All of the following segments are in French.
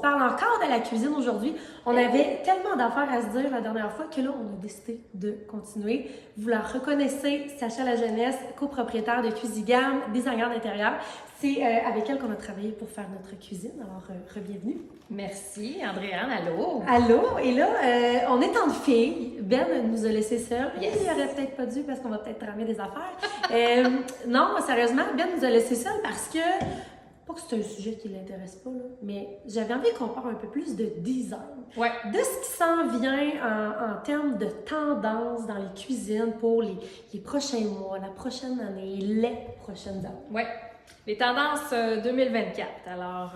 parle encore de la cuisine aujourd'hui. On avait tellement d'affaires à se dire la dernière fois que là, on a décidé de continuer. Vous la reconnaissez, Sacha Lajeunesse, copropriétaire de Cuisigam, designer d'intérieur. C'est avec elle qu'on a travaillé pour faire notre cuisine. Alors, re-bienvenue. Merci, Andréane, allô? Allô, et là, on est en filles. Ben nous a laissés seuls. Yes. Il aurait peut-être pas dû parce qu'on va peut-être ramer des affaires. Non, sérieusement, Ben nous a laissés seuls parce que, pas que c'est un sujet qui l'intéresse pas, là, mais j'avais envie qu'on parle un peu plus de design. Ouais. De ce qui s'en vient en termes de tendance dans les cuisines pour les prochains mois, la prochaine année, les prochaines années. Ouais. Les tendances 2024. Alors,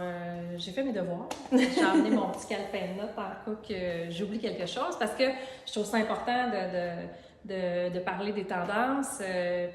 j'ai fait mes devoirs. J'ai amené mon petit calepin de notes par cas que j'oublie quelque chose parce que je trouve ça important de parler des tendances.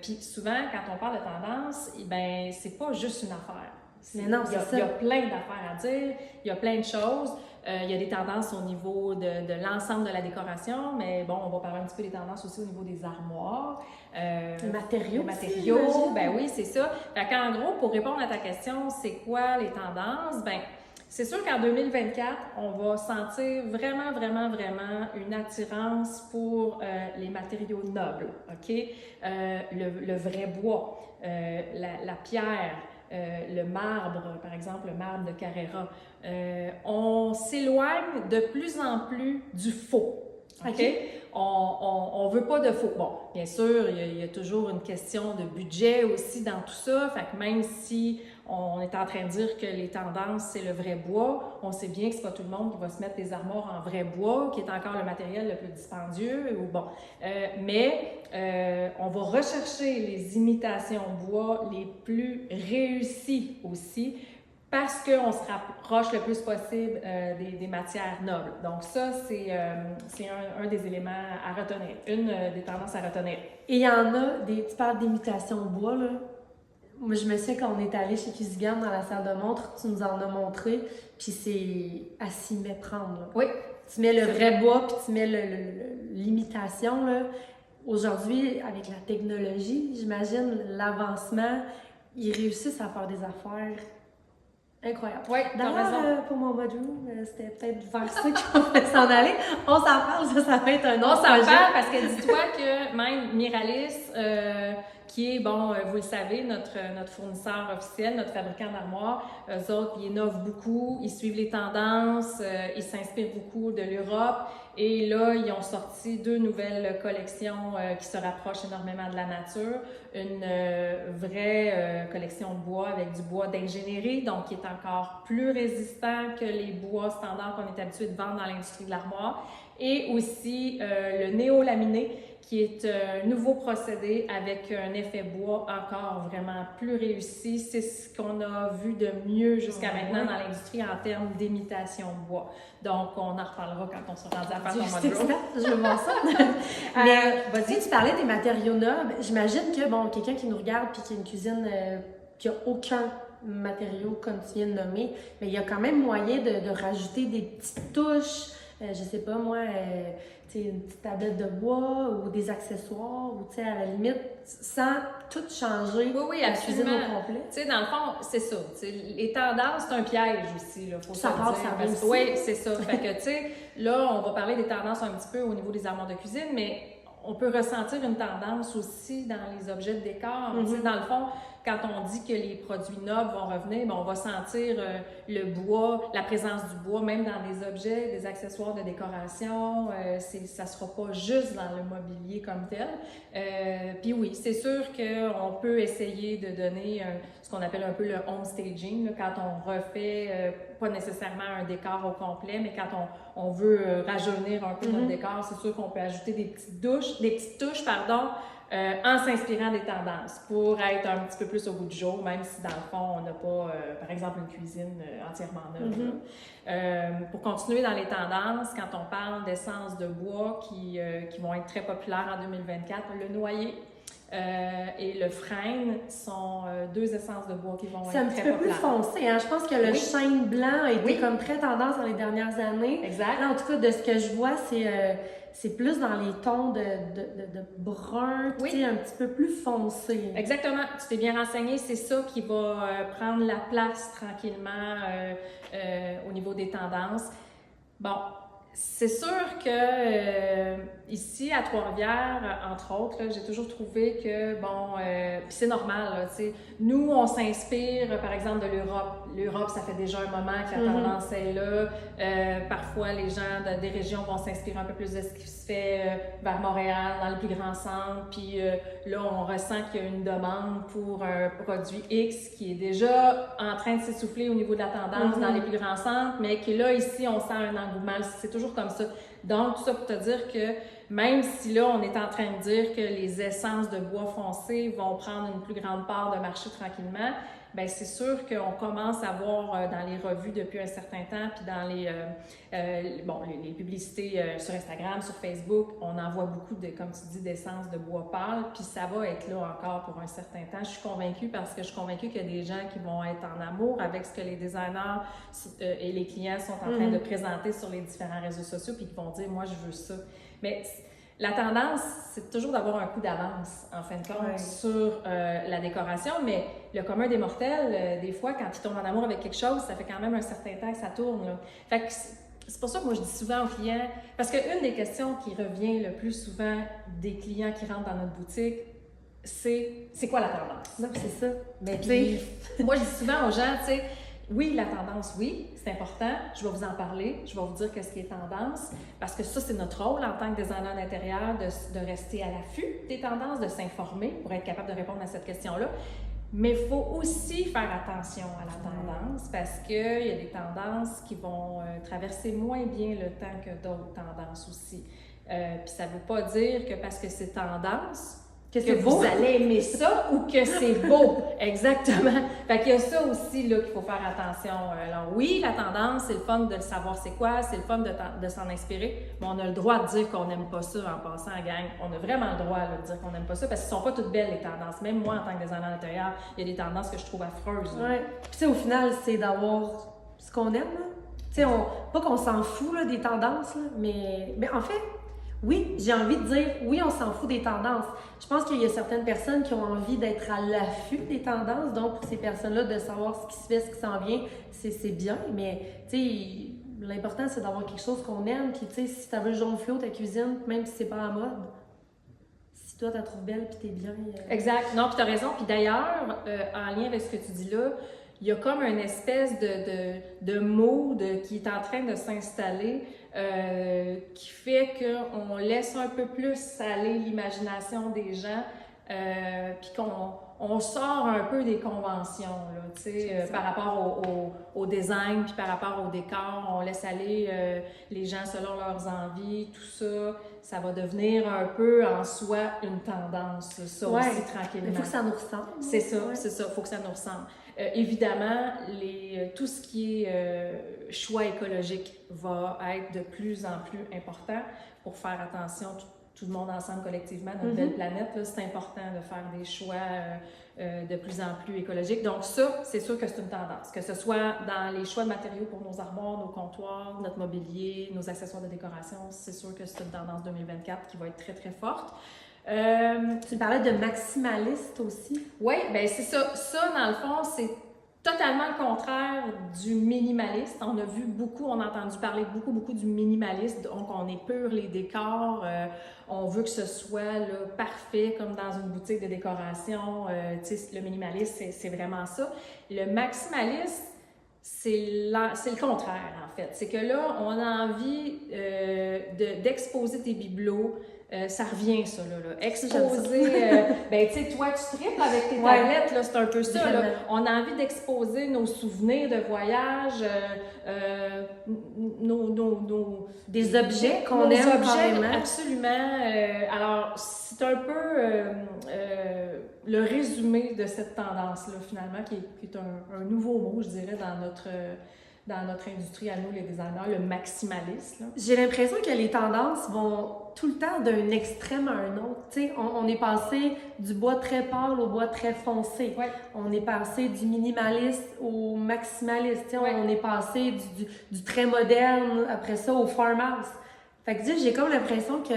Puis souvent, quand on parle de tendances, eh ben c'est pas juste une affaire. Mais non, c'est ça. Il y a plein d'affaires à dire, il y a plein de choses. Il y a des tendances au niveau de l'ensemble de la décoration, mais bon, on va parler un petit peu des tendances aussi au niveau des armoires. Les matériaux. Les matériaux, ben oui, c'est ça. Fait qu'en gros, pour répondre à ta question, c'est quoi les tendances? Ben, c'est sûr qu'en 2024, on va sentir vraiment, vraiment, vraiment une attirance pour les matériaux nobles, OK? Le vrai bois, la pierre, le marbre, par exemple, le marbre de Carrera. On s'éloigne de plus en plus du faux. OK? On veut pas de faux. Bon, bien sûr, il y a toujours une question de budget aussi dans tout ça. Fait que même si on est en train de dire que les tendances, c'est le vrai bois, on sait bien que c'est pas tout le monde qui va se mettre des armoires en vrai bois, qui est encore le matériel le plus dispendieux. Ou bon. Mais on va rechercher les imitations bois les plus réussies aussi, parce qu'on se rapproche le plus possible des matières nobles. Donc ça, c'est un des éléments à retenir, une des tendances à retenir. Et il y en a, tu parles d'imitation bois, là. Moi, je me souviens quand on est allé chez Cuisigam dans la salle de montre, tu nous en as montré, puis c'est à s'y méprendre, là. Oui. Tu mets le vrai bois, puis tu mets l'imitation, là. Aujourd'hui, avec la technologie, j'imagine l'avancement, ils réussissent à faire des affaires incroyable. Oui, d'ailleurs, pour mon module, c'était peut-être vers ça qu'on va s'en aller. On s'en parle, ça va être un autre projet. On s'en parle parce que dis-toi que même Miralis, qui est, bon, vous le savez, notre fournisseur officiel, notre fabricant d'armoires, eux autres, ils innovent beaucoup, ils suivent les tendances, ils s'inspirent beaucoup de l'Europe. Et là, ils ont sorti 2 nouvelles collections qui se rapprochent énormément de la nature. Une vraie collection de bois avec du bois d'ingénierie, donc qui est encore plus résistant que les bois standards qu'on est habitué de vendre dans l'industrie de l'armoire. Et aussi le néolaminé, qui est un nouveau procédé avec un effet bois encore vraiment plus réussi. C'est ce qu'on a vu de mieux jusqu'à maintenant dans l'industrie en termes d'imitation bois. Donc, on en reparlera quand on sera rendu à faire ton module. Je veux voir ça. Mais vas-y, tu parlais des matériaux nobles. J'imagine que, bon, quelqu'un qui nous regarde puis qui a une cuisine qui n'a aucun matériau comme tu viens de nommer, mais il y a quand même moyen de rajouter des petites touches. Je sais pas moi, une petite tablette de bois ou des accessoires, ou à la limite, sans tout changer la cuisine au complet. Tu sais, dans le fond, c'est ça. Les tendances, c'est un piège aussi, là, faut ça se part, dire. ça réussit. Oui, c'est ça. Fait que, tu sais, là, on va parler des tendances un petit peu au niveau des armoires de cuisine, mais on peut ressentir une tendance aussi dans les objets de décor. Tu sais, dans le fond, quand on dit que les produits nobles vont revenir, bien, on va sentir le bois, la présence du bois, même dans des objets, des accessoires de décoration. Ça ne sera pas juste dans le mobilier comme tel. Puis oui, c'est sûr qu'on peut essayer de donner ce qu'on appelle un peu le home staging, là, quand on refait pas nécessairement un décor au complet, mais quand on veut rajeunir un peu notre décor, c'est sûr qu'on peut ajouter des petites touches, en s'inspirant des tendances pour être un petit peu plus au goût du jour, même si dans le fond, on n'a pas, par exemple, une cuisine entièrement neuve. Pour continuer dans les tendances, quand on parle d'essences de bois qui vont être très populaires en 2024, le noyer. et le frêne sont deux essences de bois qui vont C'est être un petit très peu plus populaires. foncé, hein? Je pense que le chêne blanc a été Oui. comme très tendance dans les dernières années. Exact. Là, en tout cas, de ce que je vois, c'est plus dans les tons de brun, Oui. tu sais, un petit peu plus foncé. Exactement, tu t'es bien renseigné, c'est ça qui va prendre la place tranquillement au niveau des tendances. Bon, c'est sûr que ici à Trois-Rivières, entre autres, là, j'ai toujours trouvé que, bon, puis c'est normal, là, tu sais, nous, on s'inspire, par exemple, de l'Europe. L'Europe, ça fait déjà un moment que la tendance est là. Parfois, les gens des régions vont s'inspirer un peu plus de ce qui se fait vers Montréal, dans le plus grand centre, puis là, on ressent qu'il y a une demande pour un produit X qui est déjà en train de s'essouffler au niveau de la tendance dans les plus grands centres, mais qui là, ici, on sent un engouement. C'est toujours comme ça. Donc, tout ça pour te dire que même si là, on est en train de dire que les essences de bois foncé vont prendre une plus grande part de marché tranquillement, bien, c'est sûr qu'on commence à voir dans les revues depuis un certain temps, puis dans les publicités sur Instagram, sur Facebook, on en voit beaucoup, comme tu dis, d'essences de bois pâle, puis ça va être là encore pour un certain temps. Je suis convaincue parce que je suis convaincue qu'il y a des gens qui vont être en amour avec ce que les designers et les clients sont en train de présenter sur les différents réseaux sociaux, puis qui vont dire « moi, je veux ça ». Mais la tendance, c'est toujours d'avoir un coup d'avance, en fin de compte, sur la décoration, mais le commun des mortels, des fois, quand ils tombent en amour avec quelque chose, ça fait quand même un certain temps que ça tourne, là. Fait que c'est pour ça que moi, je dis souvent aux clients, parce qu'une des questions qui revient le plus souvent des clients qui rentrent dans notre boutique, c'est quoi la tendance? Non, c'est ça. Mais puis, moi, je dis souvent aux gens, tu sais, oui, la tendance, oui, c'est important. Je vais vous en parler. Je vais vous dire qu'est-ce qui est tendance. Parce que ça, c'est notre rôle en tant que designer d'intérieur de rester à l'affût des tendances, de s'informer pour être capable de répondre à cette question-là. Mais il faut aussi faire attention à la tendance parce qu'il y a des tendances qui vont traverser moins bien le temps que d'autres tendances aussi. Puis ça ne veut pas dire que parce que c'est tendance, que vous allez aimer ça ou que c'est beau. Exactement. Fait qu'il y a ça aussi là, qu'il faut faire attention. Alors oui, la tendance, c'est le fun de le savoir c'est quoi, c'est le fun de s'en inspirer, mais on a le droit de dire qu'on n'aime pas ça en passant à gang. On a vraiment le droit là, de dire qu'on n'aime pas ça parce qu'elles sont pas toutes belles les tendances. Même moi, en tant que designer d'intérieur, il y a des tendances que je trouve affreuses. Oui. Puis tu sais, au final, c'est d'avoir ce qu'on aime. Tu sais, pas qu'on s'en fout là, des tendances, là, mais en fait, oui, j'ai envie de dire, oui, on s'en fout des tendances. Je pense qu'il y a certaines personnes qui ont envie d'être à l'affût des tendances, donc pour ces personnes-là, de savoir ce qui se fait, ce qui s'en vient, c'est bien, mais tu sais, l'important, c'est d'avoir quelque chose qu'on aime, puis tu sais, si tu veux le jaune fluo, ta cuisine, même si c'est pas en mode, si toi, tu la trouves belle, puis t'es bien... Exact. Non, puis t'as raison. Puis d'ailleurs, en lien avec ce que tu dis là, il y a comme une espèce de mood qui est en train de s'installer qui fait qu'on laisse un peu plus aller l'imagination des gens puis qu'on sort un peu des conventions, là, tu sais, par rapport au design puis par rapport au décor. On laisse aller les gens selon leurs envies, tout ça. Ça va devenir un peu en soi une tendance, ça aussi, tranquillement. Il faut que ça nous ressemble. C'est ça, c'est ça, il faut que ça nous ressemble. Évidemment, tout ce qui est choix écologique va être de plus en plus important pour faire attention, tout le monde ensemble collectivement, notre belle planète. C'est important de faire des choix de plus en plus écologiques. Donc ça, c'est sûr que c'est une tendance. Que ce soit dans les choix de matériaux pour nos armoires, nos comptoirs, notre mobilier, nos accessoires de décoration, c'est sûr que c'est une tendance 2024 qui va être très, très forte. Tu parlais de maximaliste aussi. Oui, bien c'est ça. Ça, dans le fond, c'est totalement le contraire du minimaliste. On a vu beaucoup, on a entendu parler beaucoup du minimaliste. Donc, on épure les décors. On veut que ce soit là, parfait, comme dans une boutique de décoration. Tu sais, le minimaliste, c'est vraiment ça. Le maximaliste, c'est le contraire, en fait. C'est que là, on a envie d'exposer tes bibelots. Ça revient, ça, là. Exposer, ben, tu sais, toi, tu triples avec tes tablettes, là, c'est un peu ça, là. On a envie d'exposer nos souvenirs de voyage, des objets qu'on aime carrément. Absolument. Alors, c'est un peu le résumé de cette tendance-là, finalement, qui est un nouveau mot, je dirais, dans notre industrie à nous, les designers, le maximaliste. Là. J'ai l'impression que les tendances vont tout le temps d'un extrême à un autre. Tu sais, on est passé du bois très pâle au bois très foncé. Ouais. On est passé du minimaliste au maximaliste. Tu sais, Ouais. on est passé du très moderne, après ça, au farmhouse. Fait que tu sais, j'ai comme l'impression que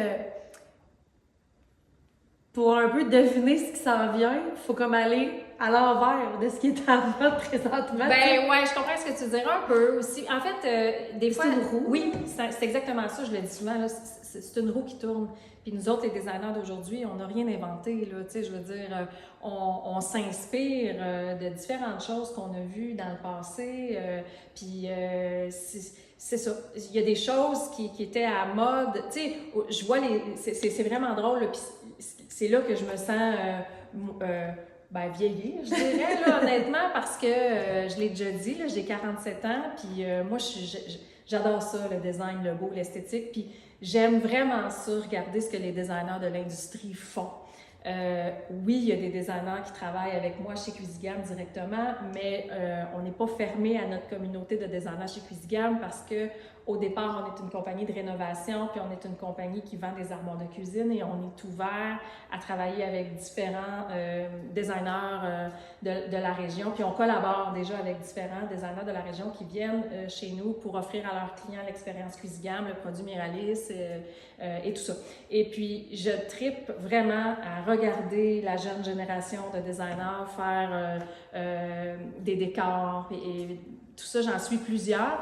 pour un peu deviner ce qui s'en vient, il faut comme aller à l'envers de ce qui est en mode présentement. Ben ouais, je comprends ce que tu veux dire un peu aussi. En fait, des fois... C'est une roue. Oui, c'est exactement ça, je le dis souvent, là, c'est une roue qui tourne. Puis nous autres, les designers d'aujourd'hui, on n'a rien inventé, là, tu sais, je veux dire, on s'inspire de différentes choses qu'on a vues dans le passé, puis c'est ça. Il y a des choses qui étaient à mode, tu sais, je vois c'est vraiment drôle, là, puis c'est là que je me sens... ben, vieillir, je dirais, là, honnêtement, parce que je l'ai déjà dit, là, j'ai 47 ans, puis moi, j'adore ça, le design, le beau, l'esthétique, puis j'aime vraiment ça, regarder ce que les designers de l'industrie font. Oui, il y a des designers qui travaillent avec moi chez Cuisigam directement, mais on n'est pas fermé à notre communauté de designers chez Cuisigam parce que au départ, on est une compagnie de rénovation, puis on est une compagnie qui vend des armoires de cuisine et on est ouvert à travailler avec différents designers de la région. Puis on collabore déjà avec différents designers de la région qui viennent chez nous pour offrir à leurs clients l'expérience Cuisigam, le produit Miralis et tout ça. Et puis, je trippe vraiment à regarder la jeune génération de designers faire des décors et tout ça, j'en suis plusieurs.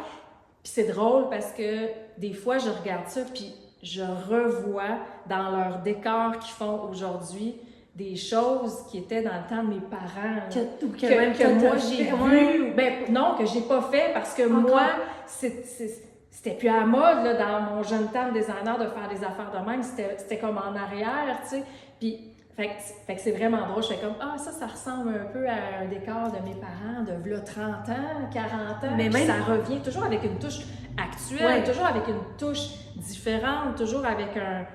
Puis c'est drôle parce que des fois, je regarde ça, puis je revois dans leurs décors qu'ils font aujourd'hui des choses qui étaient dans le temps de mes parents. Que moi, j'ai vu. Ben, non, que j'ai pas fait parce que moi, c'était plus à la mode là, dans mon jeune temps de designer de faire des affaires de même. C'était comme en arrière, tu sais. Puis, fait que c'est vraiment drôle. Je fais comme, ça ressemble un peu à un décor de mes parents de v'là 30 ans, 40 ans. Mais même ça revient toujours avec une touche actuelle, toujours avec une touche différente, toujours avec un...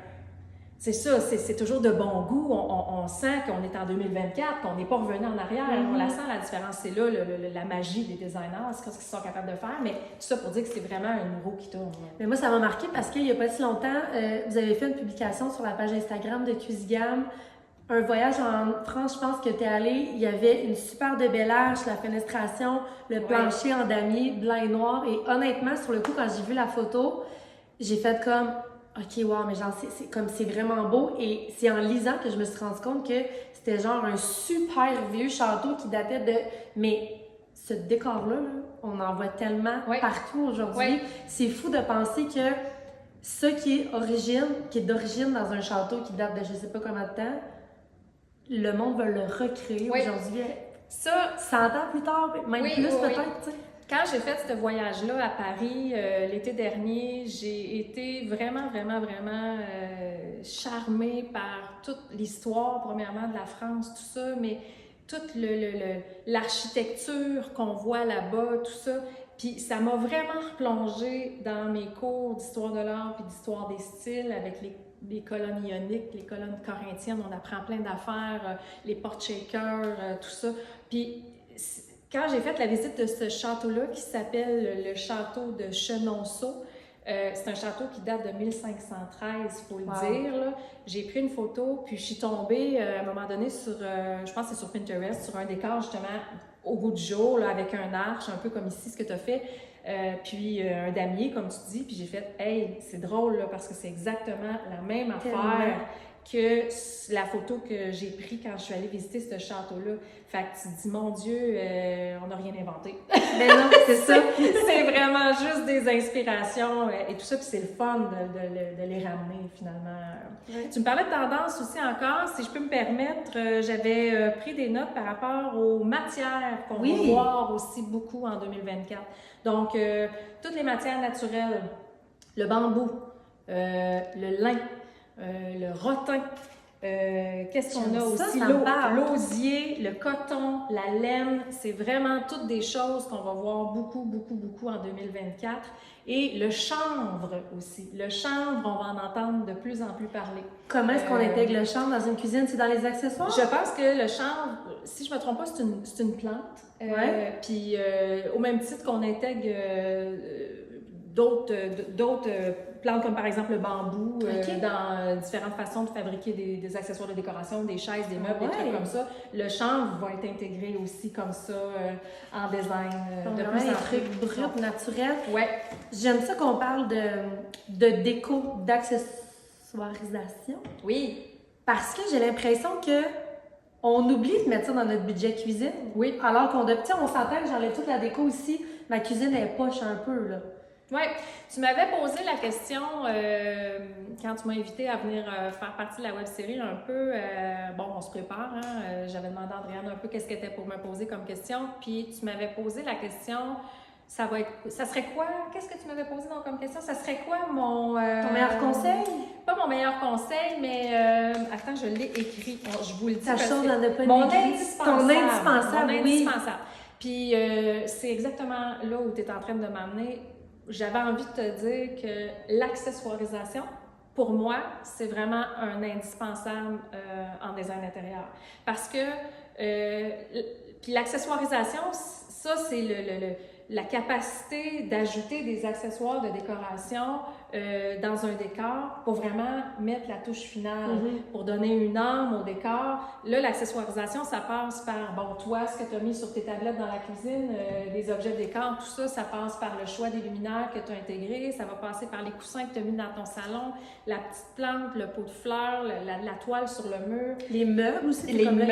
C'est ça, c'est toujours de bon goût. On sent qu'on est en 2024, qu'on n'est pas revenu en arrière. Mm-hmm. On la sent, la différence. C'est là la magie des designers, c'est ce qu'ils sont capables de faire. Mais tout ça pour dire que c'est vraiment une roue qui tourne. Mais moi, ça m'a marqué parce qu'il n'y a pas si longtemps, vous avez fait une publication sur la page Instagram de Cuisigam. Un voyage en France, je pense que tu es allé, il y avait une super de belle arche, la fenestration, le plancher en damier, blanc et noir. Et honnêtement, sur le coup, quand j'ai vu la photo, j'ai fait comme, OK, wow, mais genre, c'est vraiment beau. Et c'est en lisant que je me suis rendu compte que c'était genre un super vieux château qui datait de... Mais ce décor-là, là, on en voit tellement partout aujourd'hui. C'est fou de penser que ce qui est d'origine dans un château qui date de je sais pas combien de temps, le monde veut le recréer aujourd'hui. Ça, 100 ans plus tard, même plus peut-être, tu sais. Quand j'ai fait ce voyage-là à Paris l'été dernier, j'ai été vraiment, vraiment, vraiment charmée par toute l'histoire, premièrement, de la France, tout ça, mais toute l'architecture qu'on voit là-bas, tout ça. Puis ça m'a vraiment replongée dans mes cours d'histoire de l'art puis d'histoire des styles avec les colonnes ioniques, les colonnes corinthiennes, on apprend plein d'affaires, les porte-shakers, tout ça. Puis quand j'ai fait la visite de ce château-là, qui s'appelle le château de Chenonceau, c'est un château qui date de 1513, il faut le dire. Là. J'ai pris une photo, puis je suis tombée à un moment donné sur, je pense que c'est sur Pinterest, sur un décor justement au bout du jour, là, avec un arche, un peu comme ici, ce que tu as fait. Puis un damier, comme tu dis, puis j'ai fait « Hey, c'est drôle, là, parce que c'est exactement la même affaire que la photo que j'ai prise quand je suis allée visiter ce château-là. » Fait que tu te dis « Mon Dieu, on n'a rien inventé. » Mais non, c'est ça. C'est vraiment juste des inspirations et tout ça, puis c'est le fun de les ramener, finalement. Oui. Tu me parlais de tendance aussi encore. Si je peux me permettre, j'avais pris des notes par rapport aux matières qu'on va voir aussi beaucoup en 2024. Donc, toutes les matières naturelles, le bambou, le lin, le rotin, qu'est-ce qu'on a aussi? L'osier, le coton, la laine, c'est vraiment toutes des choses qu'on va voir beaucoup, beaucoup, beaucoup en 2024. Et le chanvre aussi. Le chanvre, on va en entendre de plus en plus parler. Comment est-ce qu'on intègre le chanvre dans une cuisine? C'est dans les accessoires? Je pense que le chanvre, si je me trompe pas, c'est une plante. Ouais. Puis au même titre qu'on intègre d'autres plantes, comme par exemple le bambou, dans différentes façons de fabriquer des accessoires de décoration, des chaises, des meubles, des trucs comme ça. Le chanvre va être intégré aussi comme ça en design. De plus en trucs bruts, naturels. Ouais. J'aime ça qu'on parle de déco, d'accessoirisation. Oui. Parce que j'ai l'impression que on oublie de mettre ça dans notre budget cuisine. Oui. Alors qu'on on s'entend que j'enlève toute la déco ici. Ma cuisine est poche un peu, là. Oui, tu m'avais posé la question quand tu m'as invité à venir faire partie de la web-série un peu. Bon, on se prépare, hein? J'avais demandé à Andréane un peu qu'est-ce qu'elle était pour me poser comme question. Puis tu m'avais posé la question, ça serait quoi? Qu'est-ce que tu m'avais posé donc comme question? Ça serait quoi mon... Ton meilleur conseil? Pas mon meilleur conseil, mais... attends, je l'ai écrit. Je vous le dis. Ta chose dans le pas Mon écrit. indispensable. Ton indispensable, Mon oui. indispensable. Puis c'est exactement là où tu es en train de m'amener. J'avais envie de te dire que l'accessoirisation, pour moi, c'est vraiment un indispensable en design intérieur. Parce que puis l'accessoirisation, ça, c'est la capacité d'ajouter des accessoires de décoration dans un décor pour vraiment mettre la touche finale, pour donner une âme au décor. Là, l'accessoirisation, ça passe par, bon, toi, ce que tu as mis sur tes tablettes dans la cuisine, les objets de décor, tout ça, ça passe par le choix des luminaires que tu as intégrés, ça va passer par les coussins que tu as mis dans ton salon, la petite plante, le pot de fleurs, la toile sur le mur. Les meubles aussi, les comme meubles,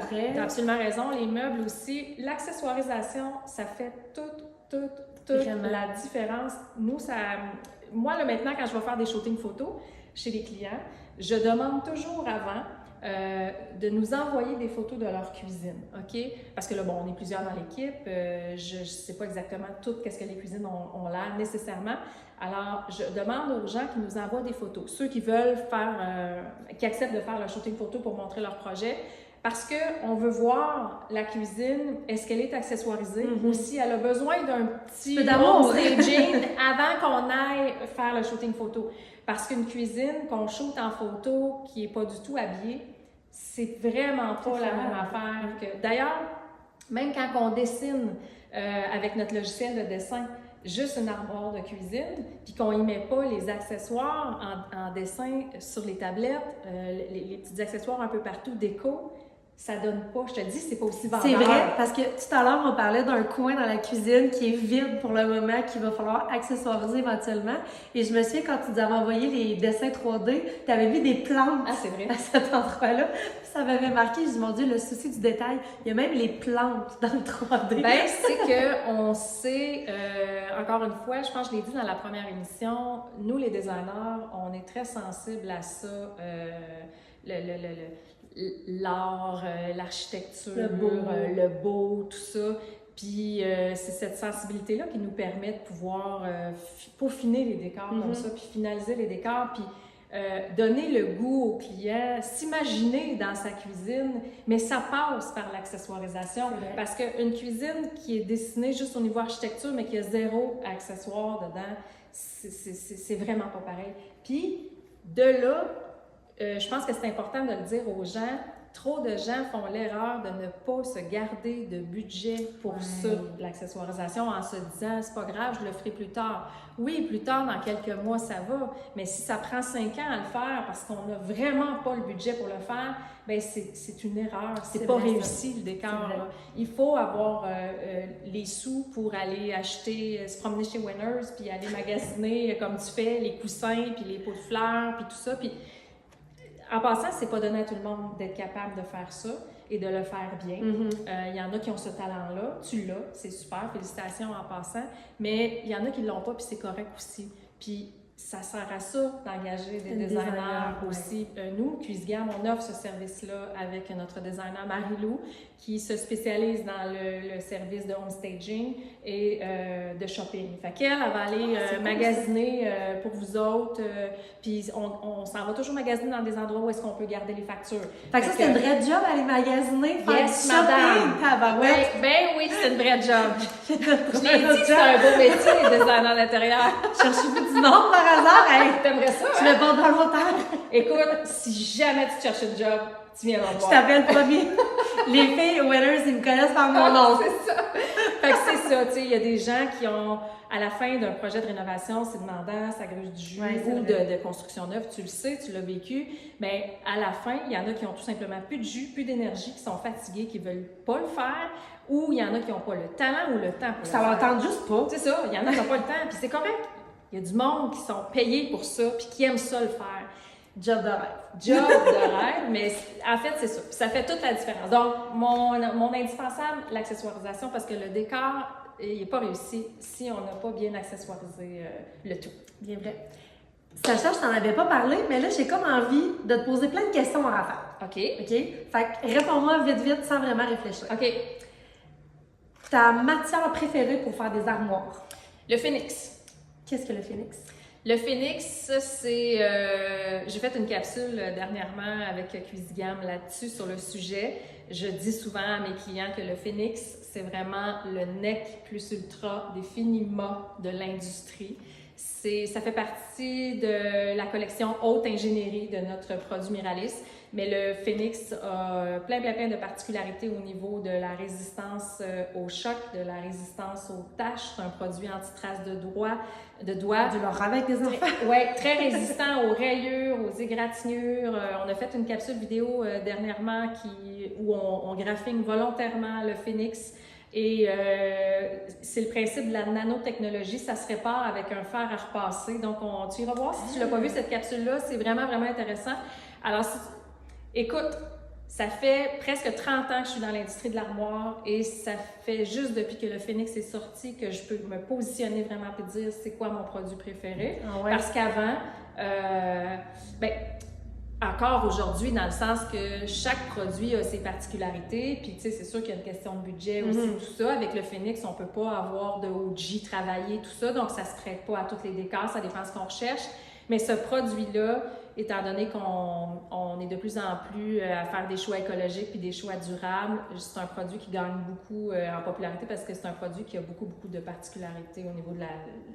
tu as absolument raison, les meubles aussi. L'accessoirisation, ça fait toute la différence. Moi, là, maintenant, quand je vais faire des shootings photos chez les clients, je demande toujours avant de nous envoyer des photos de leur cuisine, OK? Parce que là, bon, on est plusieurs dans l'équipe, je ne sais pas exactement tout ce que les cuisines ont l'air nécessairement. Alors, je demande aux gens qui nous envoient des photos, ceux qui veulent qui acceptent de faire leur shooting photo pour montrer leur projet, parce qu'on veut voir la cuisine, est-ce qu'elle est accessoirisée ou si elle a besoin d'un petit staging avant qu'on aille faire le shooting photo. Parce qu'une cuisine qu'on shoot en photo qui n'est pas du tout habillée, c'est vraiment pas la même affaire que... D'ailleurs, même quand on dessine avec notre logiciel de dessin, juste une armoire de cuisine, puis qu'on y met pas les accessoires en dessin sur les tablettes, les petits accessoires un peu partout, déco, ça donne pas, je te dis, c'est pas aussi vendeur. C'est vrai, parce que tout à l'heure, on parlait d'un coin dans la cuisine qui est vide pour le moment, qu'il va falloir accessoiriser éventuellement. Et je me souviens, quand tu nous avais envoyé les dessins 3D, tu avais mis des plantes c'est vrai. À cet endroit-là. Ça m'avait marqué, je dis, mon Dieu, le souci du détail, il y a même les plantes dans le 3D. Bien, c'est qu'on sait, encore une fois, je pense que je l'ai dit dans la première émission, nous, les designers, on est très sensibles à ça, l'art, l'architecture, le beau, tout ça. Puis c'est cette sensibilité-là qui nous permet de pouvoir peaufiner les décors comme ça, puis finaliser les décors, puis donner le goût au client, s'imaginer dans sa cuisine, mais ça passe par l'accessoirisation. Parce qu'une cuisine qui est dessinée juste au niveau architecture, mais qui a zéro accessoire dedans, c'est vraiment pas pareil. Puis de là, je pense que c'est important de le dire aux gens. Trop de gens font l'erreur de ne pas se garder de budget pour ça, l'accessoirisation, en se disant « c'est pas grave, je le ferai plus tard ». Oui, plus tard, dans quelques mois, ça va, mais si ça prend 5 ans à le faire parce qu'on n'a vraiment pas le budget pour le faire, bien, c'est une erreur, c'est pas réussi le décor. Il faut avoir les sous pour aller acheter, se promener chez Winners, puis aller magasiner comme tu fais, les coussins, puis les pots de fleurs, puis tout ça, puis en passant, c'est pas donné à tout le monde d'être capable de faire ça et de le faire bien. Il y en a qui ont ce talent-là, tu l'as, c'est super, félicitations en passant, mais il y en a qui l'ont pas, puis c'est correct aussi. Puis ça sert à ça d'engager des designers aussi. Nous, Cuisgamme, on offre ce service-là avec notre designer Marie-Lou, qui se spécialise dans le service de home staging et de shopping. Fait qu'elle, elle va aller magasiner pour vous autres, puis on s'en va toujours magasiner dans des endroits où est-ce qu'on peut garder les factures. Fait que ça, c'est une vraie job, aller magasiner, faire yes, du shopping, tabarouette. Ben oui, c'est une vraie job. Je l'ai dit, c'est un beau métier, les designers d'intérieur. Cherchez-vous du monde par hasard? Hey, t'aimerais ça? Tu le vends dans l'hôtel. Écoute, si jamais tu cherches un job, tu viens m'en voir. Je t'appelle premier. Les filles winners, ils me connaissent par mon nom. C'est ça. Fait que c'est ça, tu sais, il y a des gens qui ont, à la fin d'un projet de rénovation, c'est demandant, ça gruge du jus ou de construction neuve, tu le sais, tu l'as vécu, mais à la fin, il y en a qui ont tout simplement plus de jus, plus d'énergie, qui sont fatigués, qui veulent pas le faire, ou il y en a qui n'ont pas le talent ou le temps pour le faire. Ça l'entend juste pas. C'est ça, il y en a qui n'ont pas le temps, puis c'est correct. Il y a du monde qui sont payés pour ça, puis qui aiment ça le faire. Job de rêve. Job de rêve, mais en fait, c'est ça. Puis ça fait toute la différence. Donc, mon indispensable, l'accessoirisation, parce que le décor, il n'est pas réussi si on n'a pas bien accessoirisé le tout. Bien vrai. Sacha, je t'en avais pas parlé, mais là, j'ai comme envie de te poser plein de questions en rafale. OK. OK? Fait que réponds-moi vite, sans vraiment réfléchir. OK. Ta matière préférée pour faire des armoires? Le phénix. Qu'est-ce que le phénix? Le phénix, ça, c'est... j'ai fait une capsule dernièrement avec Cuisigam là-dessus sur le sujet. Je dis souvent à mes clients que le phénix, c'est vraiment le nec plus ultra des finima de l'industrie. Ça fait partie de la collection haute ingénierie de notre produit Miralis, mais le phénix a plein de particularités au niveau de la résistance au choc, de la résistance aux taches. C'est un produit anti-trace de doigts. Du leur avec des enfants. Oui, très résistant aux rayures, aux égratignures. On a fait une capsule vidéo dernièrement où on graphine volontairement le phénix. Et c'est le principe de la nanotechnologie, ça se répare avec un fer à repasser. Donc, tu iras voir si tu l'as pas vu, cette capsule-là, c'est vraiment intéressant. Alors, écoute, ça fait presque 30 ans que je suis dans l'industrie de l'armoire et ça fait juste depuis que le phénix est sorti que je peux me positionner vraiment et dire c'est quoi mon produit préféré. Ah ouais. Parce qu'avant, encore aujourd'hui, dans le sens que chaque produit a ses particularités, puis tu sais, c'est sûr qu'il y a une question de budget aussi, tout ça. Avec le phénix, on peut pas avoir de OG travaillé, tout ça, donc ça se prête pas à tous les décors, ça dépend de ce qu'on recherche. Mais ce produit-là, étant donné qu'on est de plus en plus à faire des choix écologiques puis des choix durables, c'est un produit qui gagne beaucoup en popularité parce que c'est un produit qui a beaucoup de particularités au niveau de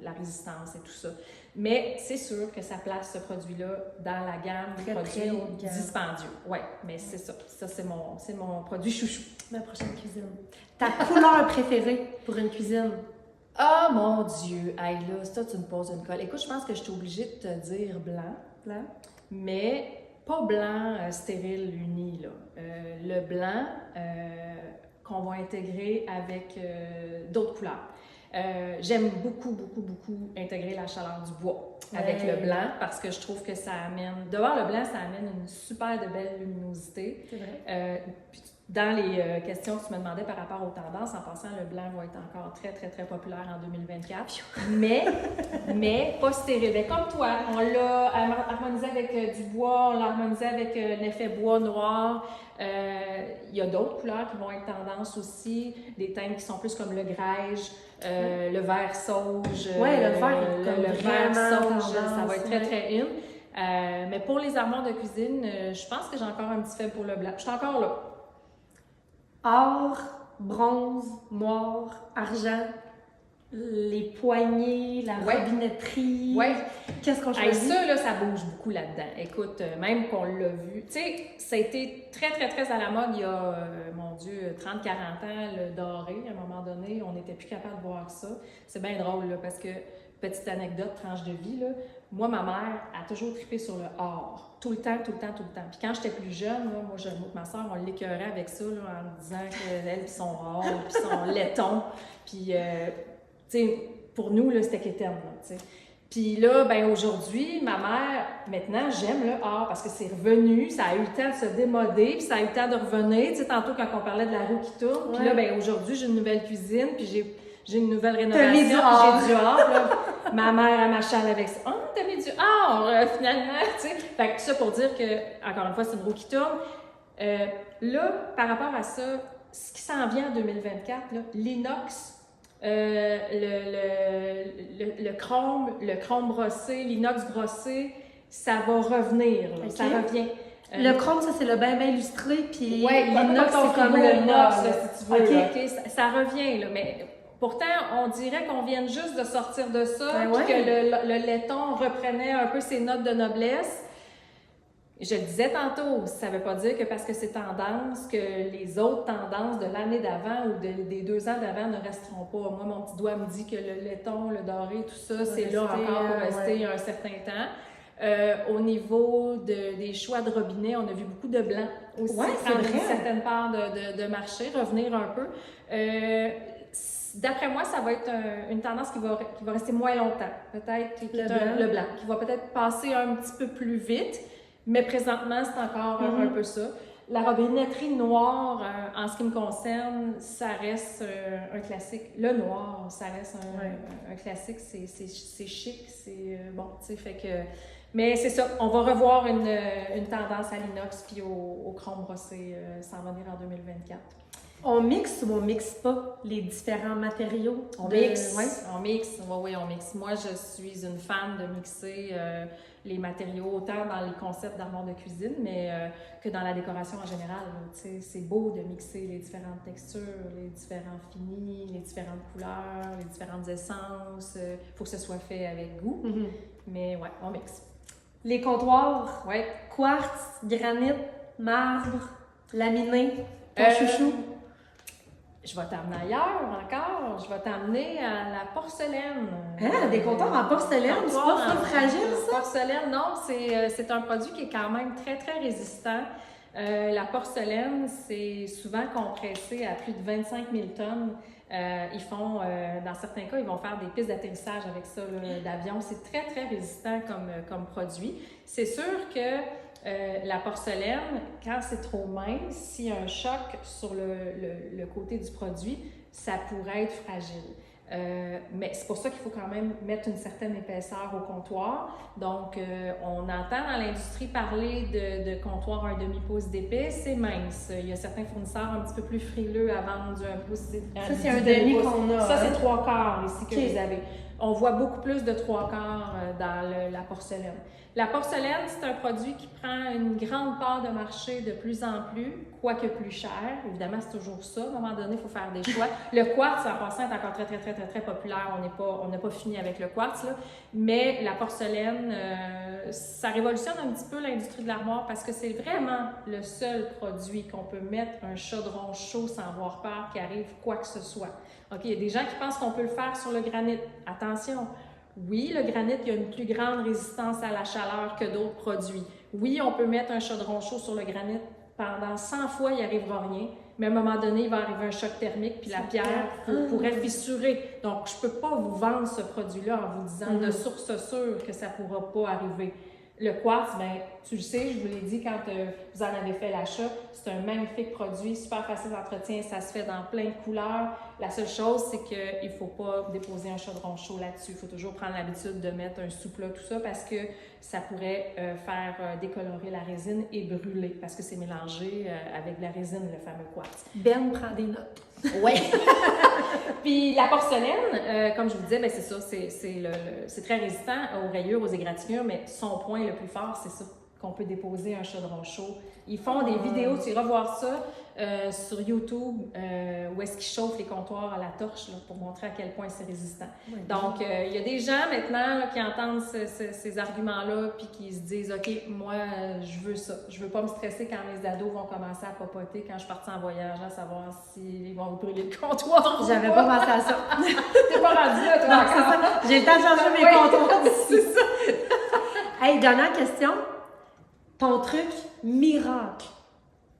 la résistance et tout ça. Mais c'est sûr que ça place ce produit-là dans la gamme des produits dispendieux. Oui, mais c'est ça. Ça, c'est mon produit chouchou. Ma prochaine cuisine. Ta couleur préférée pour une cuisine? Ah, mon Dieu! Hey, là, ça, tu me poses une colle. Écoute, je pense que je suis obligée de te dire blanc. Blanc? Mais pas blanc stérile uni, là. Le blanc qu'on va intégrer avec d'autres couleurs. J'aime beaucoup intégrer la chaleur du bois avec le blanc parce que je trouve que ça amène... De voir le blanc, ça amène une super de belle luminosité. C'est vrai. Puis dans les questions que tu me demandais par rapport aux tendances, en passant, le blanc va être encore très populaire en 2024. Mais pas stérile. Mais comme toi, on l'a harmonisé avec du bois, on l'a harmonisé avec l'effet bois noir. Il y a d'autres couleurs qui vont être tendance aussi, des teintes qui sont plus comme le grège, le vert sauge. Oui, le vert le vert sauge, tendance, ça va être très in. Mais pour les armoires de cuisine, je pense que j'ai encore un petit faible pour le blanc. Je suis encore là. Or, bronze, noir, argent, les poignées, la robinetterie. Ouais. Qu'est-ce qu'on choisit? Ça, là, ça bouge beaucoup là-dedans. Écoute, même qu'on l'a vu. Tu sais, ça a été très à la mode il y a, mon Dieu, 30-40 ans, le doré. À un moment donné, on n'était plus capable de voir ça. C'est bien drôle, là, parce que, petite anecdote, tranche de vie, là, moi, ma mère a toujours trippé sur le or. Tout le temps. Puis quand j'étais plus jeune, là, moi, ma soeur, on l'écœurait avec ça, là, en disant qu'elle, puis son or, puis son laiton. Puis, tu sais, pour nous, là, c'était qu'éterne, tu sais. Puis là, ben aujourd'hui, ma mère, maintenant, j'aime le or parce que c'est revenu, ça a eu le temps de se démoder, puis ça a eu le temps de revenir. Tu sais, tantôt, quand on parlait de la roue qui tourne, puis là, ben aujourd'hui, j'ai une nouvelle cuisine, puis j'ai une nouvelle rénovation, puis j'ai du or. Là, ma mère, elle m'achale avec ça. « Oh, t'as mis du or, finalement! » Tu sais. Fait que ça pour dire que, encore une fois, c'est une roue qui tourne. Là, par rapport à ça, ce qui s'en vient en 2024, là, l'inox, le chrome brossé, l'inox brossé, ça va revenir, là, ça revient. Le chrome, ça, c'est le bain illustré, puis l'inox, c'est comme l'inox, si tu veux. Okay. Ça revient, là, mais pourtant, on dirait qu'on vient juste de sortir de ça, puis que le laiton reprenait un peu ses notes de noblesse. Je le disais tantôt, ça ne veut pas dire que parce que c'est tendance, que les autres tendances de l'année d'avant ou des 2 ans d'avant ne resteront pas. Moi, mon petit doigt me dit que le laiton, le doré, tout ça, c'est là encore pour rester un certain temps. Au niveau des choix de robinet, on a vu beaucoup de blanc aussi, prendre une certaine part de marché, revenir un peu. D'après moi, ça va être une tendance qui va rester moins longtemps. Peut-être le blanc, qui va peut-être passer un petit peu plus vite. Mais présentement, c'est encore un peu ça. La robinetterie noire, en ce qui me concerne, ça reste un classique. Le noir, ça reste un classique. C'est chic, c'est bon, tu sais, fait que... Mais c'est ça, on va revoir une tendance à l'inox puis au chrome brossé s'en venir en 2024. On mixe ou on mixe pas les différents matériaux? On mixe. Oui, on mixe. Moi, je suis une fan de mixer les matériaux, autant dans les concepts d'armoire de cuisine, mais que dans la décoration en général. C'est beau de mixer les différentes textures, les différents finis, les différentes couleurs, les différentes essences. Il faut que ce soit fait avec goût. Mais ouais, on mixe. Les comptoirs, quartz, granit, marbre, laminé, ton chouchou? Je vais t'amener ailleurs encore. Je vais t'amener à la porcelaine. Ah, des comptoirs en porcelaine? C'est pas fragile, ça? Porcelaine, non. C'est un produit qui est quand même très, très résistant. La porcelaine, c'est souvent compressé à plus de 25 000 tonnes. Ils font, dans certains cas, ils vont faire des pistes d'atterrissage avec ça, d'avion. C'est très, très résistant comme produit. C'est sûr que la porcelaine, quand c'est trop mince, s'il y a un choc sur le côté du produit, ça pourrait être fragile. Mais c'est pour ça qu'il faut quand même mettre une certaine épaisseur au comptoir. Donc, on entend dans l'industrie parler de comptoir un demi-pouce d'épais, c'est mince. Il y a certains fournisseurs un petit peu plus frileux à vendre du 1 pouce. Ça, c'est un demi qu'on a. Ça, c'est 3/4 ici que vous avez. On voit beaucoup plus de 3/4 dans la porcelaine. La porcelaine, c'est un produit qui prend une grande part de marché de plus en plus, quoique plus cher. Évidemment, c'est toujours ça. À un moment donné, il faut faire des choix. Le quartz, en passant, est encore très, très, très, très, très populaire. On n'a pas fini avec le quartz, là. Mais la porcelaine, ça révolutionne un petit peu l'industrie de l'armoire parce que c'est vraiment le seul produit qu'on peut mettre un chaudron chaud sans avoir peur qu'il arrive quoi que ce soit. OK, il y a des gens qui pensent qu'on peut le faire sur le granit. Attention! Oui, le granit, il y a une plus grande résistance à la chaleur que d'autres produits. Oui, on peut mettre un chaudron chaud sur le granit. Pendant 100 fois, il n'y arrivera rien. Mais à un moment donné, il va arriver un choc thermique, puis la pierre pourrait fissurer. Donc, je ne peux pas vous vendre ce produit-là en vous disant de source sûre que ça ne pourra pas arriver. Le quartz, bien, tu le sais, je vous l'ai dit quand vous en avez fait l'achat, c'est un magnifique produit, super facile d'entretien, ça se fait dans plein de couleurs. La seule chose, c'est qu'il ne faut pas déposer un chaudron chaud là-dessus. Il faut toujours prendre l'habitude de mettre un sous-plat, tout ça, parce que ça pourrait faire décolorer la résine et brûler, parce que c'est mélangé avec de la résine, le fameux quartz. Ben prend des notes. Oui. Puis la porcelaine, comme je vous disais, ben c'est ça, c'est très résistant aux rayures, aux égratignures, mais son point le plus fort, c'est ça, qu'on peut déposer un chaudron chaud. Ils font des vidéos, tu iras voir ça sur YouTube, où est-ce qu'ils chauffent les comptoirs à la torche là, pour montrer à quel point c'est résistant. Oui. Donc, il y a des gens maintenant là, qui entendent ces arguments-là puis qui se disent « OK, moi, je veux ça. Je veux pas me stresser quand mes ados vont commencer à papoter quand je suis partie en voyage, à savoir s'ils vont brûler le comptoir. » J'avais pas pensé à ça. T'es pas rendu là, toi, non, c'est ça. J'ai le temps de changer mes comptoirs. C'est ça. Hey, dernière question. Ton truc miracle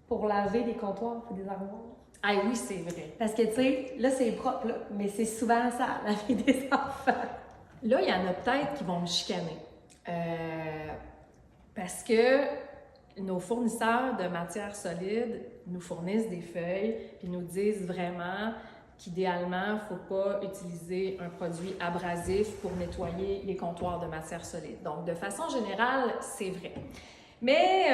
pour laver des comptoirs et des armoires? Ah oui, c'est vrai. Parce que, tu sais, là, c'est propre, là, mais c'est souvent ça, laver des enfants. Là, il y en a peut-être qui vont me chicaner. Parce que nos fournisseurs de matières solides nous fournissent des feuilles puis nous disent vraiment qu'idéalement, il ne faut pas utiliser un produit abrasif pour nettoyer les comptoirs de matières solides. Donc, de façon générale, c'est vrai. Mais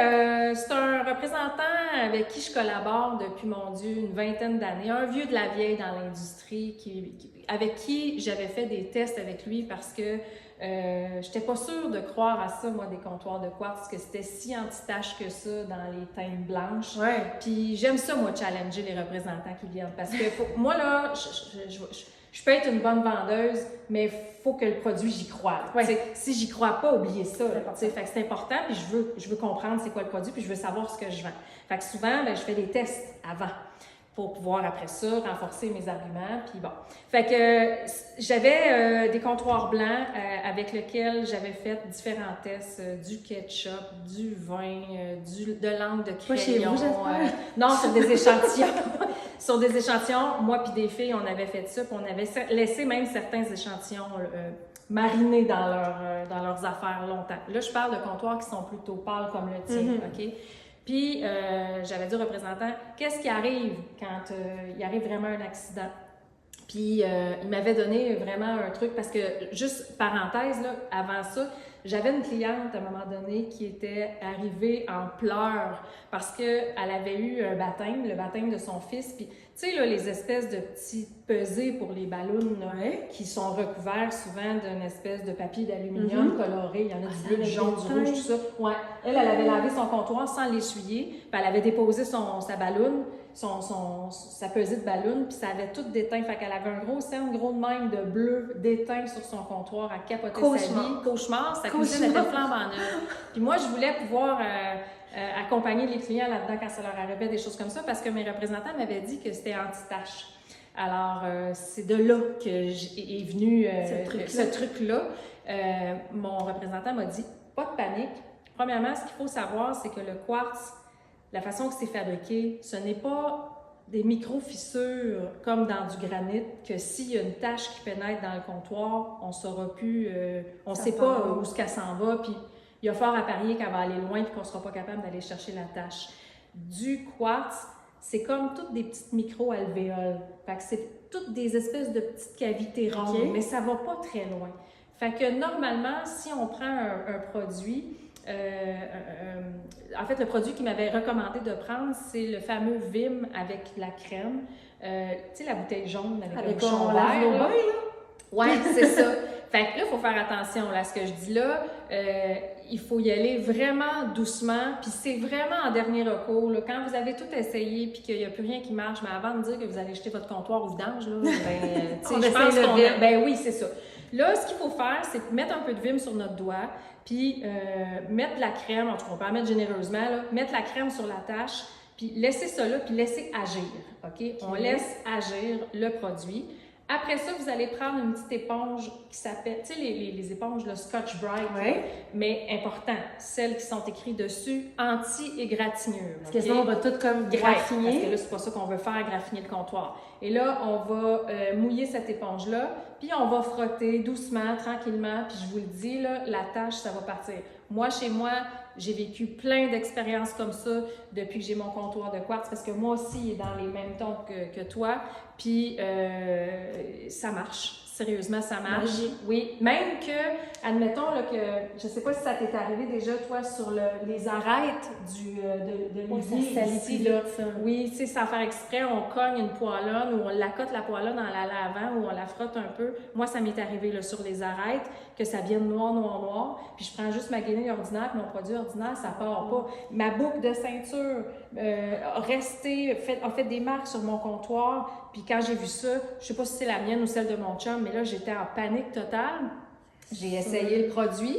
c'est un représentant avec qui je collabore depuis, mon Dieu, une vingtaine d'années, un vieux de la vieille dans l'industrie, avec qui j'avais fait des tests avec lui parce que je n'étais pas sûre de croire à ça, moi, des comptoirs de quartz, que c'était si anti-tache que ça dans les teintes blanches. Ouais. Puis j'aime ça, moi, challenger les représentants qui viennent parce que moi, là, Je peux être une bonne vendeuse, mais il faut que le produit, j'y croie. Ouais. Si j'y crois pas, oubliez ça. Fait que c'est important, puis je veux comprendre c'est quoi le produit, puis je veux savoir ce que je vends. Fait que souvent, je fais des tests avant pour pouvoir, après ça, renforcer mes arguments, puis bon. Fait que j'avais des comptoirs blancs avec lesquels j'avais fait différents tests, du ketchup, du vin, de l'encre de crayon. Pas chez vous, j'espère? Non, sur des échantillons. Sur des échantillons, moi puis des filles, on avait fait ça, puis on avait laissé même certains échantillons mariner dans leurs affaires longtemps. Là, je parle de comptoirs qui sont plutôt pâles comme le tien, OK? Puis, j'avais dit au représentant, qu'est-ce qui arrive quand il arrive vraiment un accident? Puis, il m'avait donné vraiment un truc, parce que, juste parenthèse, là, avant ça, j'avais une cliente à un moment donné qui était arrivée en pleurs parce qu'elle avait eu un baptême, le baptême de son fils. Puis, tu sais, là, les espèces de petits pesées pour les ballons là, qui sont recouverts souvent d'une espèce de papier d'aluminium coloré. Il y en a du bleu, du jaune, du rouge, tout ça. Ouais. Elle avait lavé son comptoir sans l'essuyer. Puis, elle avait déposé sa ballonne, sa pesée de ballon, puis ça avait tout déteint. Fait qu'elle avait un gros cercle, gros de même de bleu déteint sur son comptoir à capoter sa vie. Cauchemar. Sa cuisine était flambant neuve. Puis moi, je voulais pouvoir accompagner les clients là-dedans quand ça leur arrivait des choses comme ça, parce que mes représentants m'avaient dit que c'était anti-tache. Alors, c'est de là que est venu ce truc-là. Mon représentant m'a dit, pas de panique. Premièrement, ce qu'il faut savoir, c'est que le quartz, la façon que c'est fabriqué, ce n'est pas des micro-fissures comme dans du granit, que s'il y a une tache qui pénètre dans le comptoir, on saura plus, on ne sait pas où ce qu'elle s'en va, puis il y a fort à parier qu'elle va aller loin et qu'on ne sera pas capable d'aller chercher la tache. Du quartz, c'est comme toutes des petites micro-alvéoles. Fait que c'est toutes des espèces de petites cavités rondes, mais ça ne va pas très loin. Fait que normalement, si on prend un produit, en fait, le produit qu'il m'avait recommandé de prendre, c'est le fameux Vim avec la crème. Tu sais, la bouteille jaune avec le bouchon vert. Oui, c'est ça. Fait que là, il faut faire attention là, à ce que je dis là. Il faut y aller vraiment doucement, puis c'est vraiment en dernier recours. Là, quand vous avez tout essayé puis qu'il n'y a plus rien qui marche, mais avant de dire que vous allez jeter votre comptoir au vidange, là, je pense qu'on... Ben oui, c'est ça. Là, ce qu'il faut faire, c'est mettre un peu de Vim sur notre doigt, puis mettre de la crème, en tout cas, on peut en mettre généreusement, là, mettre la crème sur la tache, puis laisser ça là, puis laisser agir, OK? On laisse agir le produit. Après ça, vous allez prendre une petite éponge qui s'appelle, tu sais, les éponges, le Scotch Brite, mais important, celles qui sont écrites dessus, anti-égratignure. Parce que sinon, on va tout comme graffiner. Parce que là, c'est pas ça qu'on veut faire, graffiner le comptoir. Et là, on va mouiller cette éponge-là, puis on va frotter doucement, tranquillement, puis je vous le dis, là, la tache, ça va partir. Moi, chez moi, j'ai vécu plein d'expériences comme ça depuis que j'ai mon comptoir de quartz, parce que moi aussi, il est dans les mêmes tons que toi, puis ça marche. Sérieusement, ça marche. Oui. Même que, admettons là, que, je sais pas si ça t'est arrivé déjà, toi, sur les arêtes de l'évier ici, là. Oui, tu sais, sans faire exprès, on cogne une poêlonne ou on l'accote la poêlonne en la lavant ou on la frotte un peu. Moi, ça m'est arrivé là, sur les arêtes, que ça vienne noir, puis je prends juste ma guenille ordinaire, puis mon produit ordinaire, ça part pas. Ma boucle de ceinture a fait des marques sur mon comptoir, puis quand j'ai vu ça, je sais pas si c'est la mienne ou celle de mon chum, mais là, j'étais en panique totale. J'ai essayé le produit,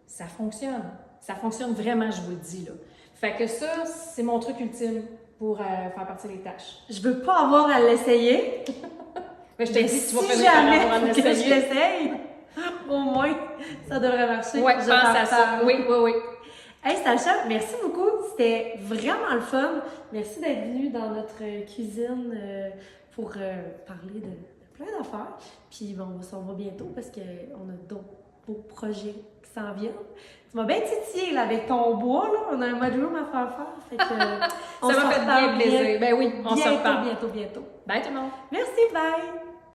ça fonctionne. Ça fonctionne vraiment, je vous le dis, là. Fait que ça, c'est mon truc ultime pour faire partir les tâches. Je veux pas avoir à l'essayer. Mais je t'ai dit, si tu vas finir par avoir à que je l'essaye, au moins, ça devrait marcher. Oui, pense à ça. Oui. Hey, Stacha, merci beaucoup. C'était vraiment le fun. Merci d'être venue dans notre cuisine pour parler de plein d'affaires. Puis bon, on se revoit bientôt parce qu'on a d'autres beaux projets qui s'en viennent. Tu m'as bien titillé là, avec ton bois. Là. On a un mudroom à faire. Fait que, ça m'a fait bien plaisir. Ben oui, on se reparle. Bientôt. Bye tout le monde. Merci, bye.